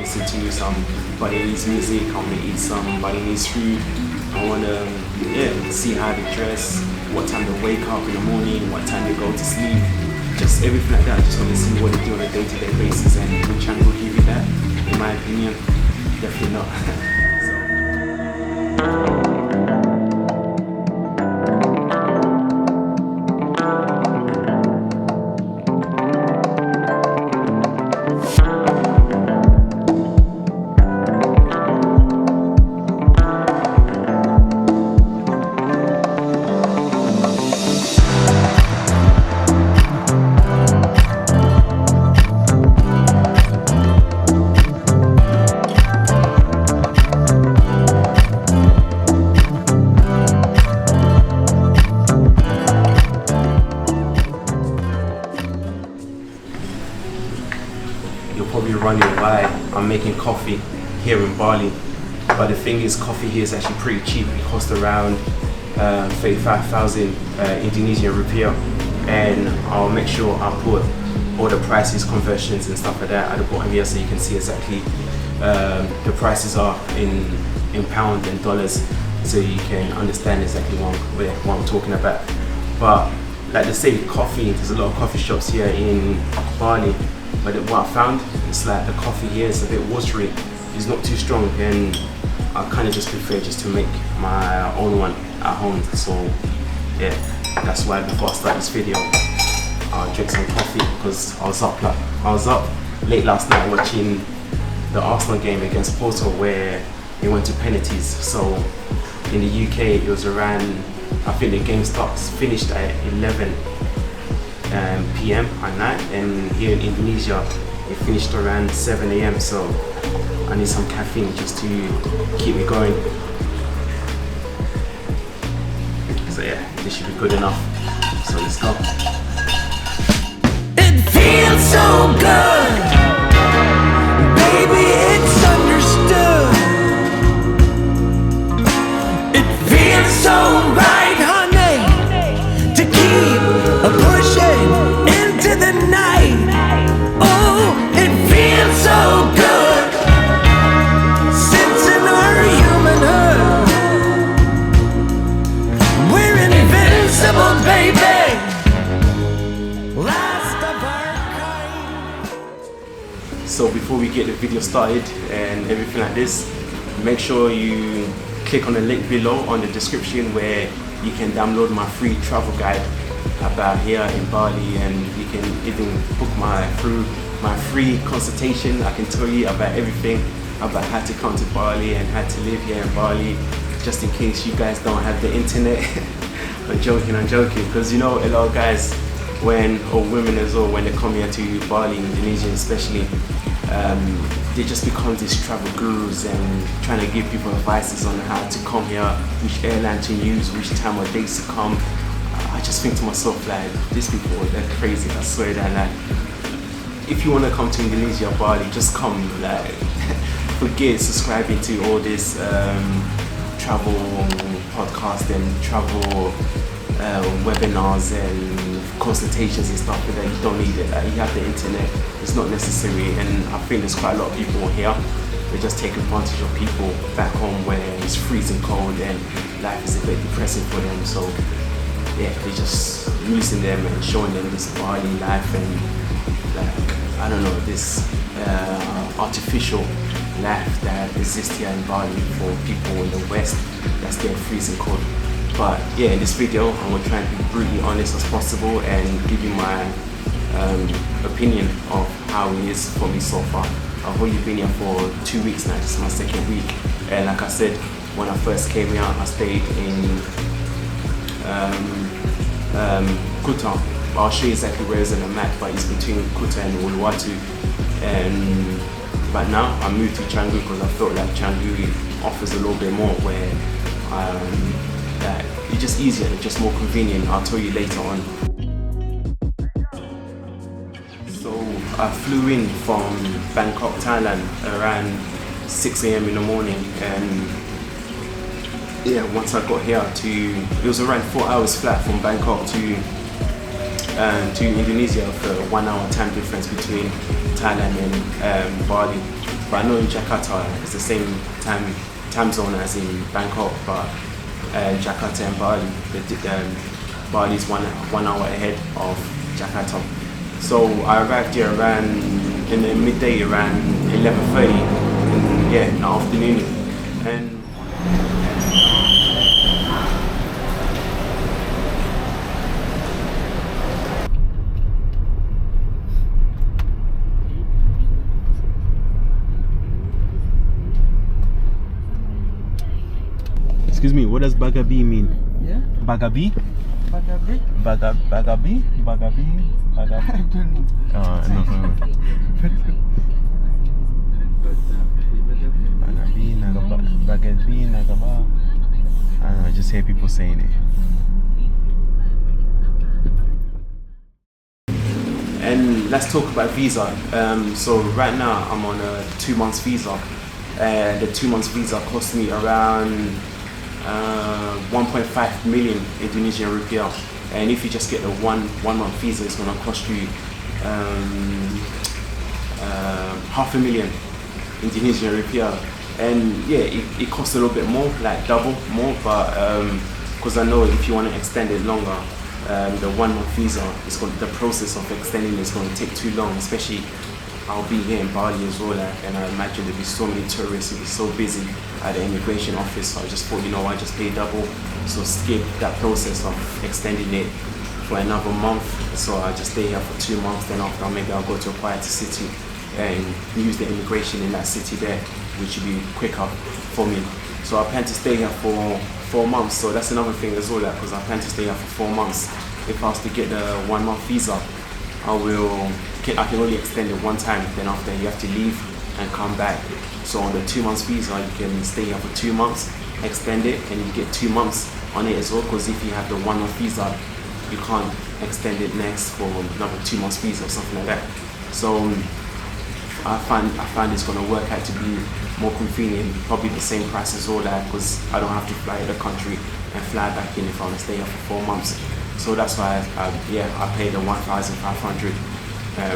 listen to some Balinese music, I want to eat some Balinese food, I want to see how they dress, what time they wake up in the morning, what time they go to sleep, just everything like that. I just want to see what they do on a day-to-day basis, and will Canggu give you that? In my opinion, definitely not. You're probably wondering why I'm making coffee here in Bali, but the thing is, coffee here is actually pretty cheap. It costs around 35,000 Indonesian rupiah, and I'll make sure I put all the prices, conversions and stuff like that at the bottom here, so you can see exactly the prices are in pounds and dollars, so you can understand exactly what I'm talking about. But like they say, coffee, there's a lot of coffee shops here in Bali, but what I found is like the coffee here is a bit watery, it's not too strong, and I kind of just prefer just to make my own one at home. So yeah, that's why before I start this video I'll drink some coffee, because I was up late last night watching the Arsenal game against Porto where it went to penalties. So in the UK it was around, I think the game finished at 11 PM at night, and here in Indonesia it finished around 7 AM, so I need some caffeine just to keep me going. So yeah, this should be good enough, so let's go. It feels so good, baby, it's understood. It feels so right, honey, to keep pushing into the night. Oh, it feels so good, sensing our humanhood. We're invincible, baby, last of our kind. So before we get the video started and everything like this, make sure you click on the link below on the description where you can download my free travel guide about here in Bali, and you can even book through my free consultation. I can tell you about everything about how to come to Bali and how to live here in Bali, just in case you guys don't have the internet. I'm joking, because you know, a lot of guys, or women as well, when they come here to Bali, Indonesia especially, they just become these travel gurus and trying to give people advices on how to come here, which airline to use, which time or dates to come. I just think to myself, like, these people, they're crazy. I swear that, like, if you want to come to Indonesia, Bali, just come. Like, forget subscribing to all this travel podcast and travel webinars and consultations and stuff like that. You don't need it. Like, you have the internet. It's not necessary, and I think there's quite a lot of people here. They just take advantage of people back home where it's freezing cold and life is a bit depressing for them. So yeah, they're just using them and showing them this Bali life, and like, I don't know, this artificial life that exists here in Bali for people in the West that's getting freezing cold. But yeah, in this video I'm going to try and be brutally honest as possible and give you my opinion of how it is for me so far. I've only been here for 2 weeks now, this is my second week, and like I said, when I first came here I stayed in Kuta. I'll show you exactly where it's on the map, but it's between Kuta and Uluwatu. But now I moved to Canggu because I felt like Canggu offers a little bit more, where that it's just easier, it's just more convenient. I'll tell you later on. So I flew in from Bangkok, Thailand around 6 AM in the morning, and yeah, once I got here it was around 4 hours flat from Bangkok to Indonesia, for a 1 hour time difference between Thailand and Bali. But I know in Jakarta it's the same time zone as in Bangkok, but Jakarta and Bali, Bali is 1 hour ahead of Jakarta. So I arrived here around in the midday, around 11:30 in the afternoon. And excuse me, what does Bagabi mean? Yeah, Bagabi? Bagabi. Bagabi? I don't know. No. Bagabi, Nagaba. I don't know, I just hear people saying it. And let's talk about visa. So right now I'm on a 2 months visa. The 2 months visa cost me around 1.5 million Indonesian rupiah. And if you just get the one month visa, it's gonna cost you 500,000 Indonesian rupiah. And yeah, it costs a little bit more, like double more, but because I know if you want to extend it longer, the 1 month visa the process of extending is going to take too long, especially I'll be here in Bali as well, and I imagine there'll be so many tourists, it'll be so busy at the immigration office. So I just thought, I just pay double, so skip that process of extending it for another month. So I just stay here for 2 months, then after maybe I'll go to a quieter city and use the immigration in that city there, which will be quicker for me. So I plan to stay here for 4 months. So that's another thing as well, because I plan to stay here for 4 months. If I was to get the 1 month visa, I can only extend it one time, then after you have to leave and come back. So on the 2 months visa, you can stay here for 2 months, extend it, and you get 2 months on it as well, because if you have the 1 month visa, you can't extend it next for another 2 months visa or something like that. So I find it's going to work out to be more convenient, probably the same price as all that, because I don't have to fly to the country and fly back in if I want to stay here for 4 months. So that's why I paid the 1,500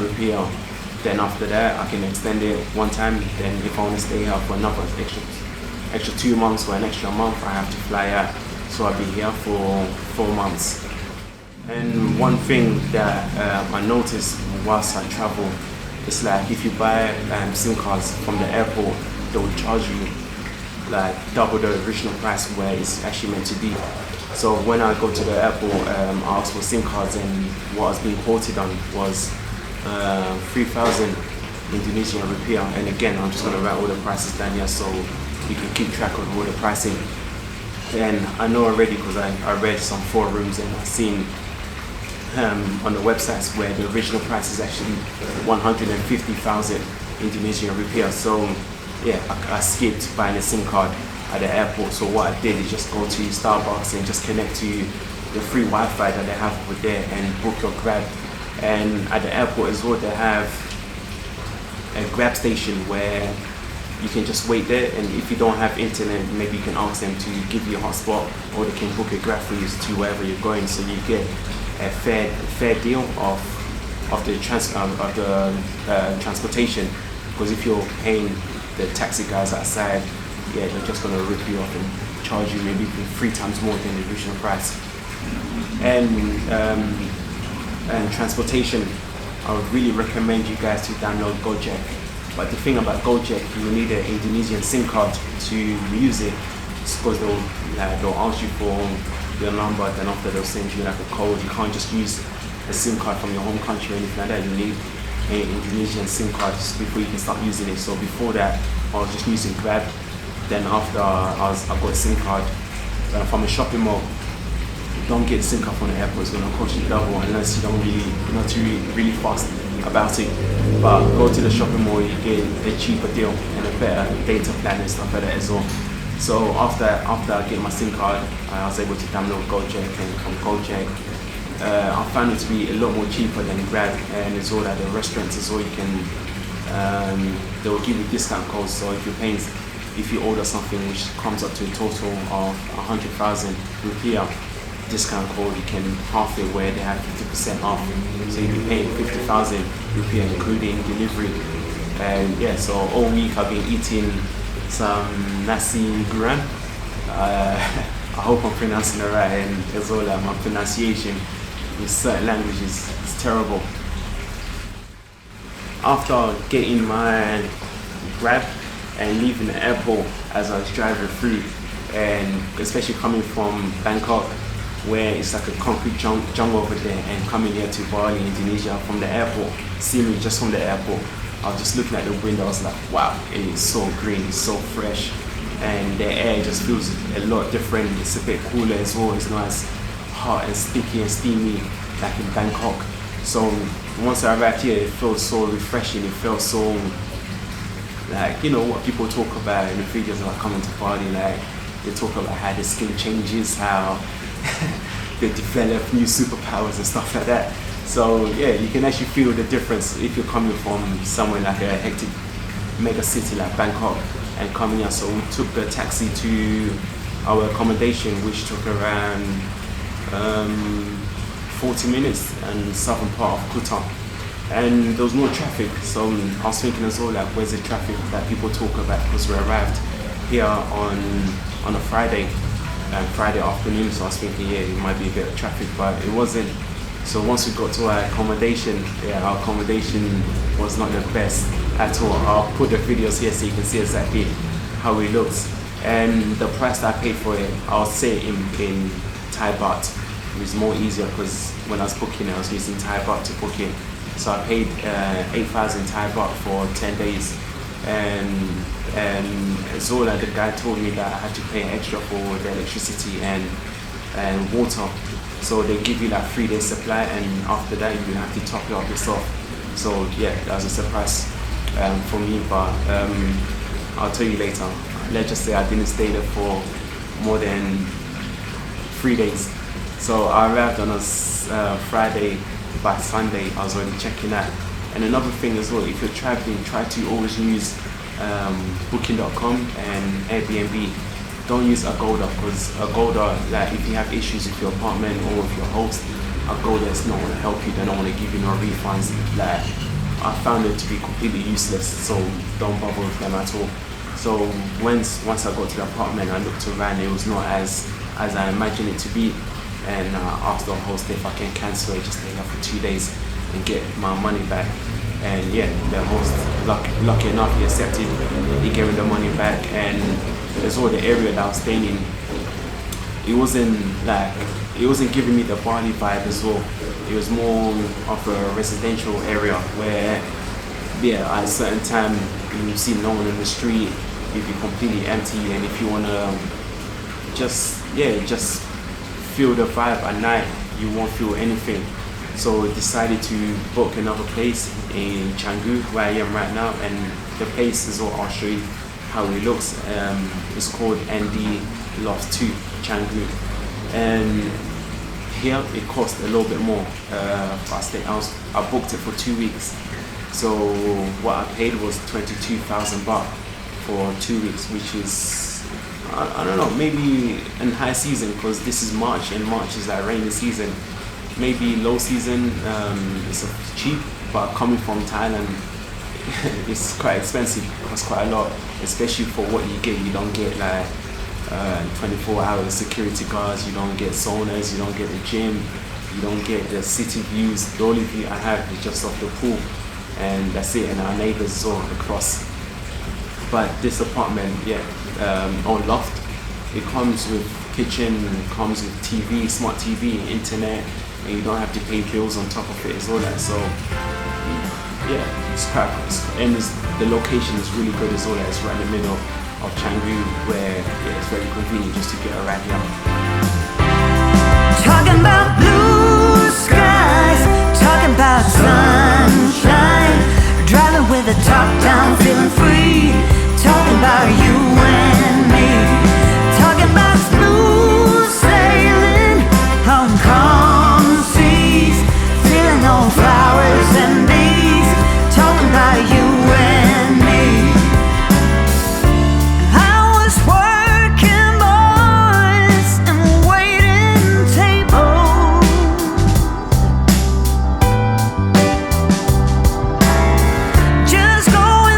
rupiah. Then after that, I can extend it one time. Then if I want to stay here for another extra 2 months or an extra month, I have to fly out. So I'll be here for 4 months. And one thing that I noticed whilst I travel, it's like if you buy SIM cards from the airport, they will charge you like double the original price where it's actually meant to be. So when I go to the airport, I asked for SIM cards, and what was being quoted on was 3,000 Indonesian rupiah. And again, I'm just going to write all the prices down here so you can keep track of all the pricing. And I know already because I read some forums and I've seen on the websites where the original price is actually 150,000 Indonesian rupiah. So yeah, I skipped buying a SIM card at the airport. So what I did is just go to Starbucks and just connect to the free Wi-Fi that they have over there and book your Grab. And at the airport as well, they have a Grab station where you can just wait there, and if you don't have internet, maybe you can ask them to give you a hotspot, or they can book a Grab for you to wherever you're going, so you get a fair deal of the transportation. Because if you're paying the taxi guys outside, yeah, they're just gonna rip you off and charge you maybe 3 times more than the original price. And transportation, I would really recommend you guys to download Gojek. But the thing about Gojek, you need an Indonesian SIM card to use it, because they'll ask you for your number, then after they'll send you like a code. You can't just use a SIM card from your home country or anything like that. You need an Indonesian SIM card before you can start using it. So before that, I was just using Grab. Then after I got a SIM card from a shopping mall. Don't get a SIM card from the airport, it's gonna cost you double unless you're not really fast about it. But go to the shopping mall, you get a cheaper deal and a better data plan and stuff like that as well. So after I get my SIM card, I was able to download Gojek, and from Gojek, I found it to be a lot more cheaper than Grab, and it's all at the restaurants as well. You can, they will give you discount codes. So if you order something which comes up to a total of 100,000 rupiah, discount code, you can half it where they have 50% off. So you'll be paying 50,000 rupiah including delivery And yeah, so all week I've been eating some nasi goreng. I hope I'm pronouncing it right, and as well my pronunciation in certain languages is terrible. After getting my Grab and leaving the airport as I was driving through, and especially coming from Bangkok, where it's like a concrete jungle over there, and coming here to Bali, Indonesia from the airport, seeing me just from the airport, I was just looking at the window, I was like, wow, it's so green, it's so fresh, and the air just feels a lot different. It's a bit cooler as well, it's not as hot and sticky and steamy like in Bangkok. So once I arrived here, it felt so refreshing, it felt so like, you know, what people talk about in the videos about coming to Bali, like they talk about how the skin changes, how they develop new superpowers and stuff like that. So yeah, you can actually feel the difference if you're coming from somewhere like a hectic mega city like Bangkok and coming here. So we took the taxi to our accommodation, which took around 40 minutes in southern part of Kuta. And there was no traffic, so I was thinking as well, like, where's the traffic that people talk about? Because we arrived here on a Friday afternoon, so I was thinking, yeah, it might be a bit of traffic, but it wasn't. So once we got to our accommodation, yeah, our accommodation was not the best at all. I'll put the videos here so you can see exactly how it looks. And the price that I paid for it, I'll say in Thai baht. It was more easier because when I was booking it, I was using Thai baht to book it. So I paid 8,000 Thai baht for 10 days. And Zola, the guy, told me that I had to pay extra for the electricity and water. So they give you like 3 days supply, and after that you have to top it up yourself. So yeah, that was a surprise for me, but I'll tell you later. Let's just say I didn't stay there for more than 3 days. So I arrived on a Friday. By Sunday I was already checking out. And another thing as well, if you're traveling, try to always use booking.com and Airbnb. Don't use Agoda, because Agoda, like, if you have issues with your apartment or with your host, Agoda is not going to help you. They don't want to give you no refunds. Like, I found it to be completely useless, so don't bother with them at all. So once I got to the apartment, I looked around, it was not as I imagined it to be. And asked the host if I can cancel it, just stay here for 2 days and get my money back. And yeah, the host, lucky enough, he accepted. He gave me the money back, and as well, the area that I was staying in, it wasn't giving me the Bali vibe as well. It was more of a residential area where, yeah, at a certain time you see no one in the street, it'd be completely empty, and if you wanna just feel the vibe at night, you won't feel anything. So I decided to book another place in Canggu, where I am right now, and the place is what I'll show you how it looks. It's called ND Loft 2 Canggu, and here it cost a little bit more. I booked it for 2 weeks, so what I paid was 22,000 baht for 2 weeks, which is, I don't know, maybe in high season, because this is March, and March is like rainy season. Maybe low season, it's cheap, but coming from Thailand, it's quite expensive. It costs quite a lot, especially for what you get. You don't get like 24-hour security guards, you don't get saunas, you don't get the gym, you don't get the city views. The only view I have is just off the pool, and that's it, and our neighbors is all across. But this apartment, yeah, or loft, it comes with kitchen, it comes with TV, smart TV, internet, and you don't have to pay bills on top of it as well. So yeah, it's quite, and the location is really good as well. It's right in the middle of Canggu, where yeah, it's very convenient just to get around here. Talking about blue skies, talking about sunshine, driving with the top down, feeling free. Talking about you and me, talking about smooth sailing on calm seas, feeling all flowers and bees. Talking about you and me. I was working boys and waiting tables, just going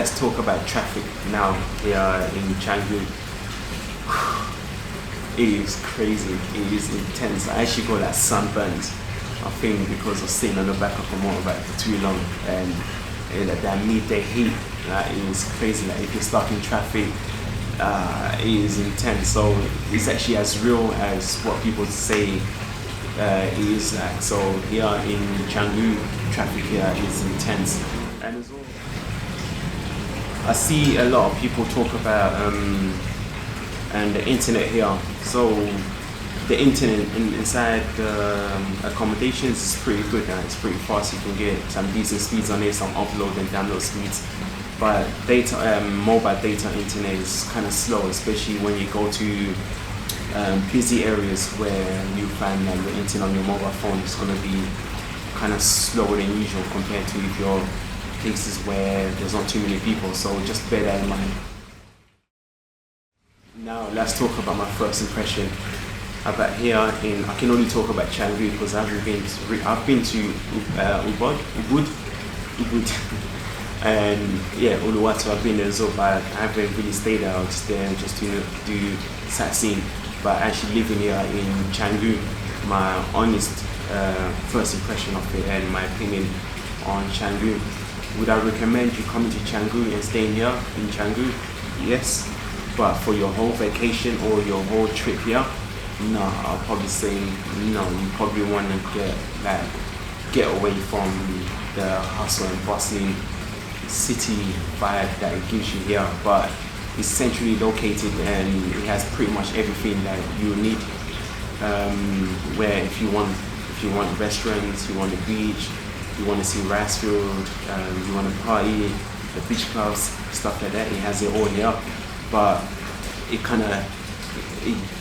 let's talk about traffic now here in Canggu. It is crazy, it is intense. I actually got like sunburns, I think because of sitting on the back of a motorbike for too long, and like that midday heat, it is crazy. Like if you're stuck in traffic, it is intense. So it's actually as real as what people say it is like. So here in Canggu, traffic here is intense. And as well, I see a lot of people talk about and the internet here. So the internet inside the accommodations is pretty good now. It's pretty fast. You can get some decent speeds on it, some upload and download speeds. But data, mobile data internet is kind of slow, especially when you go to busy areas where you find that the internet on your mobile phone is going to be kind of slower than usual compared to if you're places where there's not too many people. So just bear that in mind. Now let's talk about my first impression about here I can only talk about Canggu because I've been to Ubud and yeah, Uluwatu. I've been there as well, but I haven't really stayed there. I was just there just to do sightseeing. But actually living here in Canggu, my honest first impression of it and my opinion on Canggu. Would I recommend you coming to Canggu and staying here in Canggu? Yes. But for your whole vacation or your whole trip here, no, I'll probably say no. You probably want to get away from the hustle and bustling city vibe that it gives you here. But it's centrally located and it has pretty much everything that you need. Where if you want restaurants, you want the beach, you want to see rice field, you want to party, the beach clubs, stuff like that. It has it all here. But it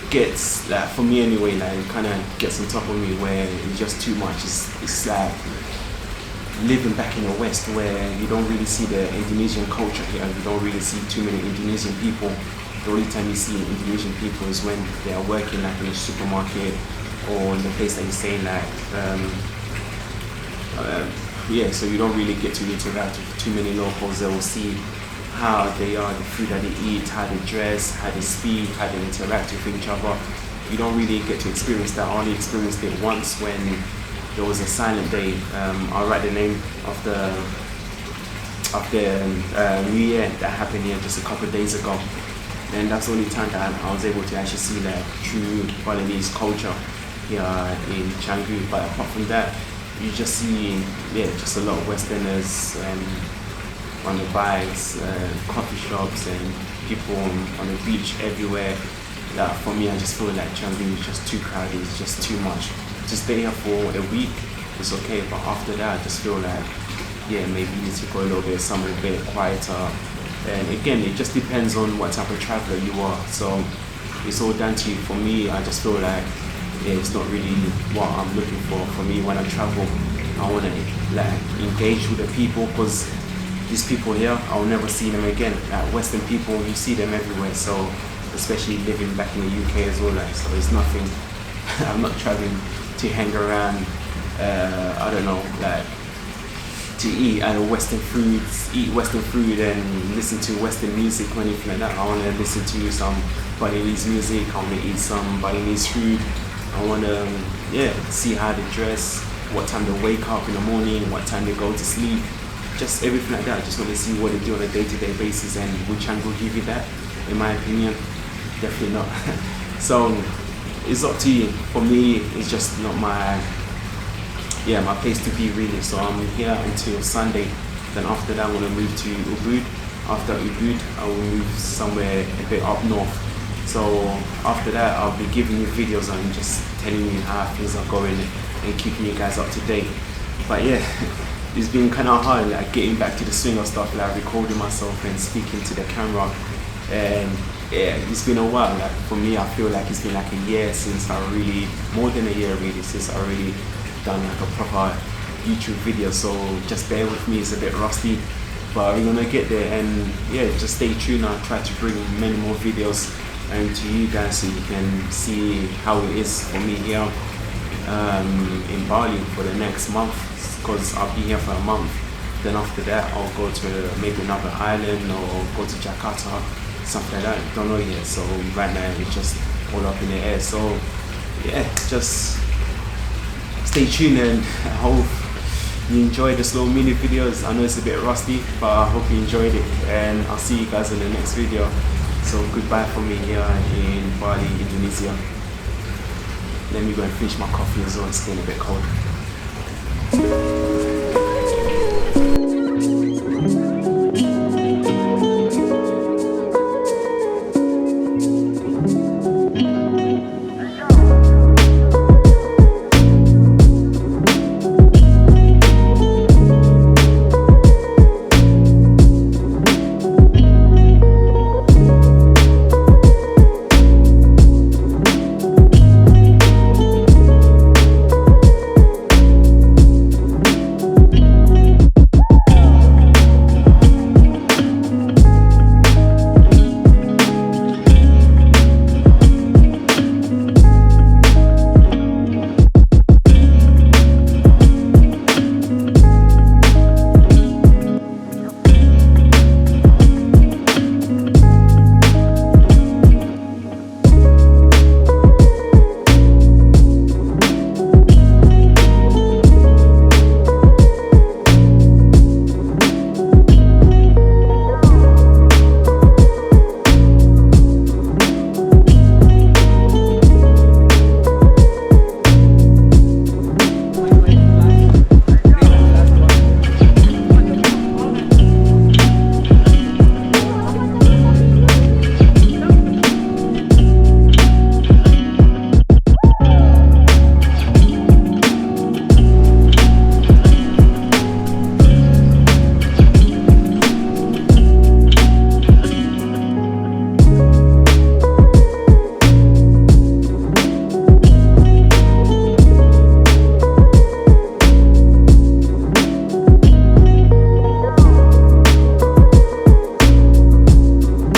gets, like, for me anyway, like it kind of gets on top of me where it's just too much. It's like living back in the West where you don't really see the Indonesian culture here. You don't really see too many Indonesian people. The only time you see Indonesian people is when they are working like in a supermarket or in the place that you're staying like. Yeah, so you don't really get to interact with too many locals. They will see how they are, the food that they eat, how they dress, how they speak, how they interact with each other. You don't really get to experience that. I only experienced it once when there was a silent day. I'll write the name of the New Year that happened here just a couple of days ago. And that's the only time that I was able to actually see that true Balinese culture here in Canggu. But apart from that, you just see, just a lot of Westerners on the bikes, coffee shops, and people on the beach everywhere. That for me, I just feel like Canggu is just too crowded. It's just too much. To stay here for a week, it's okay, but after that, I just feel like, maybe you need to go a little bit somewhere a bit quieter. And again, it just depends on what type of traveler you are. So it's all down to you. For me, I just feel like it's not really what I'm looking for. For me, when I travel, I want to engage with the people, because these people here, I'll never see them again. Western people, you see them everywhere. So especially living back in the UK as well. So it's nothing. I'm not traveling to hang around. I don't know, to eat Western foods, eat Western food and listen to Western music or anything like that. I want to listen to some Balinese music. I want to eat some Balinese food. I want to see how they dress, what time they wake up in the morning, what time they go to sleep, just everything like that. I just want to see what they do on a day-to-day basis, and would Canggu give you that? In my opinion, definitely not. So it's up to you. For me, it's just not my place to be really. So I'm here until Sunday. Then after that, I'm gonna move to Ubud. After Ubud, I will move somewhere a bit up north. So after that, I'll be giving you videos and just telling you how things are going and keeping you guys up to date. But it's been kind of hard, getting back to the swing of stuff, recording myself and speaking to the camera. And it's been a while. For me, I feel like it's been like a year since more than a year really, since I really done a proper YouTube video. So just bear with me, it's a bit rusty, but we're gonna get there. And just stay tuned. I'll try to bring many more videos to you guys so you can see how it is for me here in Bali for the next month, because I'll be here for a month. Then after that, I'll go to maybe another island or go to Jakarta, something like that. Don't know yet. So right now it's just all up in the air. So yeah, just stay tuned and I hope you enjoy this little mini videos. I know it's a bit rusty, but I hope you enjoyed it, and I'll see you guys in the next video. So goodbye from me here in Bali, Indonesia. Let me go and finish my coffee as well, it's getting a bit cold.